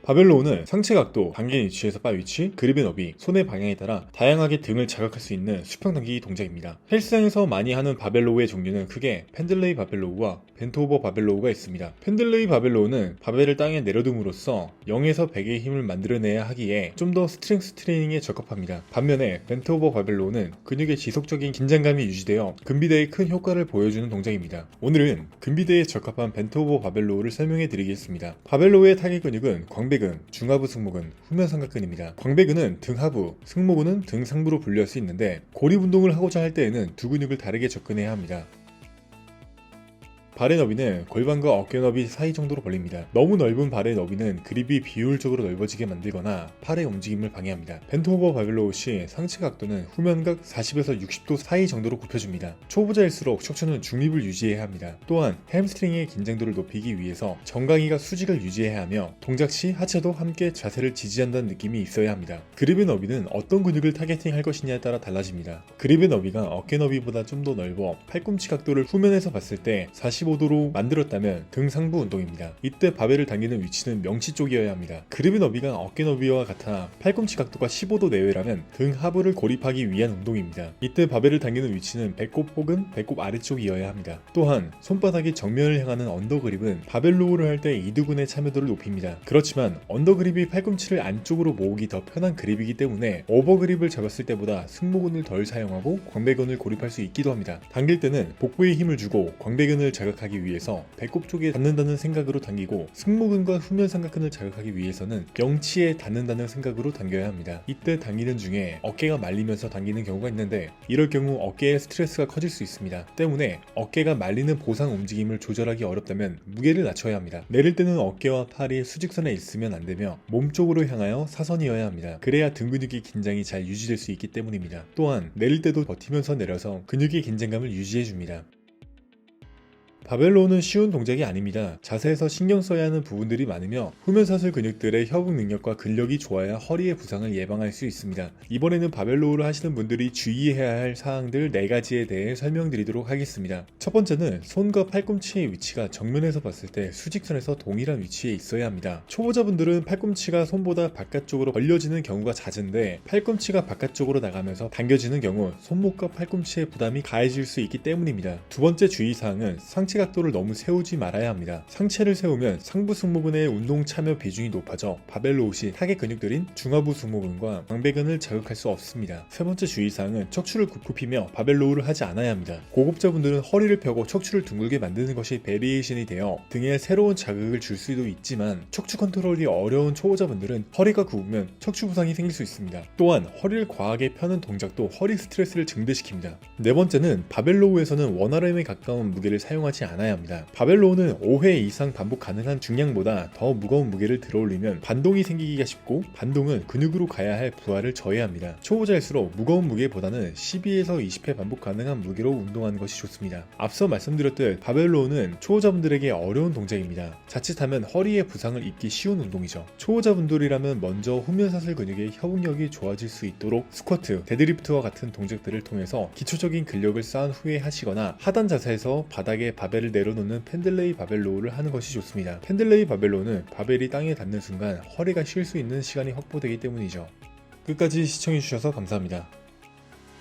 바벨로우는 상체 각도, 당긴 위치에서 바 위치, 그립의 너비, 손의 방향에 따라 다양하게 등을 자극할 수 있는 수평 당기기 동작입니다. 헬스장에서 많이 하는 바벨로우의 종류는 크게 펜들레이 바벨로우와 벤트오버 바벨로우가 있습니다. 펜들레이 바벨로우는 바벨을 땅에 내려둠으로써 0에서 100의 힘을 만들어내야 하기에 좀 더 스트렝스 트레이닝에 적합합니다. 반면에 벤트오버 바벨로우는 근육의 지속적인 긴장감이 유지되어 근비대에 큰 효과를 보여주는 동작입니다. 오늘은 근비대에 적합한 벤트오버 바벨로우를 설명해 드리겠습니다. 바벨로우의 타겟 근육은 광배근, 중하부 승모근, 후면삼각근입니다. 광배근은 등 하부, 승모근은 등 상부로 분류할 수 있는데 고립 운동을 하고자 할 때에는 두 근육을 다르게 접근해야 합니다. 발의 너비는 골반과 어깨 너비 사이 정도로 벌립니다. 너무 넓은 발의 너비는 그립이 비효율적으로 넓어지게 만들거나 팔의 움직임을 방해합니다. 벤트오버 바벨로우 시 상체 각도는 후면각 40에서 60도 사이 정도로 굽혀줍니다. 초보자일수록 척추는 중립을 유지해야 합니다. 또한 햄스트링의 긴장도를 높이기 위해서 정강이가 수직을 유지해야 하며 동작 시 하체도 함께 자세를 지지한다는 느낌이 있어야 합니다. 그립의 너비는 어떤 근육을 타겟팅할 것이냐에 따라 달라집니다. 그립의 너비가 어깨 너비보다 좀 더 넓어 팔꿈치 각도를 후면에서 봤을 때 45도로 만들었다면 등 상부 운동입니다. 이때 바벨을 당기는 위치는 명치 쪽이어야 합니다. 그립의 너비가 어깨 너비와 같아 팔꿈치 각도가 15도 내외라면 등 하부를 고립하기 위한 운동입니다. 이때 바벨을 당기는 위치는 배꼽 혹은 배꼽 아래쪽이어야 합니다. 또한 손바닥이 정면을 향하는 언더그립은 바벨로우를 할 때 이두근의 참여도를 높입니다. 그렇지만 언더그립이 팔꿈치를 안쪽으로 모으기 더 편한 그립이기 때문에 오버그립을 잡았을 때보다 승모근을 덜 사용하고 광배근을 고립할 수 있기도 합니다. 당길 때는 복부에 힘을 주고 광배근을 자극하기 위해서 배꼽 쪽에 닿는다는 생각으로 당기고 승모근과 후면 삼각근을 자극하기 위해서는 명치에 닿는다는 생각으로 당겨야 합니다. 이때 당기는 중에 어깨가 말리면서 당기는 경우가 있는데 이럴 경우 어깨에 스트레스가 커질 수 있습니다. 때문에 어깨가 말리는 보상 움직임을 조절하기 어렵다면 무게를 낮춰야 합니다. 내릴 때는 어깨와 팔이 수직선에 있으면 안되며 몸쪽으로 향하여 사선이어야 합니다. 그래야 등 근육의 긴장이 잘 유지될 수 있기 때문입니다. 또한 내릴 때도 버티면서 내려서 근육의 긴장감을 유지해줍니다. 바벨로우는 쉬운 동작이 아닙니다. 자세에서 신경 써야 하는 부분들이 많으며 후면사슬 근육들의 협응 능력과 근력이 좋아야 허리의 부상을 예방할 수 있습니다. 이번에는 바벨로우를 하시는 분들이 주의해야 할 사항들 4가지에 대해 설명드리도록 하겠습니다. 첫 번째는 손과 팔꿈치의 위치가 정면에서 봤을 때 수직선에서 동일한 위치에 있어야 합니다. 초보자분들은 팔꿈치가 손보다 바깥쪽으로 벌려지는 경우가 잦은데 팔꿈치가 바깥쪽으로 나가면서 당겨지는 경우 손목과 팔꿈치의 부담이 가해질 수 있기 때문입니다. 두 번째 주의사항은 상체 각도를 너무 세우지 말아야 합니다. 상체를 세우면 상부 승모근의 운동 참여 비중이 높아져 바벨로우 시 타겟 근육들인 중하부 승모근과 광배근을 자극할 수 없습니다. 세 번째 주의사항은 척추를 굽히며 바벨로우를 하지 않아야 합니다. 고급자분들은 허리를 펴고 척추를 둥글게 만드는 것이 베리에이션이 되어 등에 새로운 자극을 줄 수도 있지만 척추 컨트롤이 어려운 초보자분들은 허리가 굽으면 척추 부상이 생길 수 있습니다. 또한 허리를 과하게 펴는 동작도 허리 스트레스를 증대시킵니다. 네 번째는 바벨로우에서는 원RM에 가까운 무게를 사용하지 않아야 합니다. 바벨로우는 5회 이상 반복 가능한 중량보다 더 무거운 무게를 들어올리면 반동이 생기기가 쉽고 반동은 근육으로 가야 할 부하를 져야 합니다. 초보자일수록 무거운 무게보다는 12에서 20회 반복 가능한 무게로 운동하는 것이 좋습니다. 앞서 말씀드렸듯 바벨로우는 초보자분들에게 어려운 동작입니다. 자칫하면 허리에 부상을 입기 쉬운 운동이죠. 초보자분들이라면 먼저 후면사슬 근육의 협응력이 좋아질 수 있도록 스쿼트, 데드리프트와 같은 동작들을 통해서 기초적인 근력을 쌓은 후에 하시거나 하단 자세에서 바닥에 바벨을 내려놓는 펜들레이 바벨로우를 하는 것이 좋습니다. 펜들레이 바벨로우는 바벨이 땅에 닿는 순간 허리가 쉴 수 있는 시간이 확보되기 때문이죠. 끝까지 시청해주셔서 감사합니다.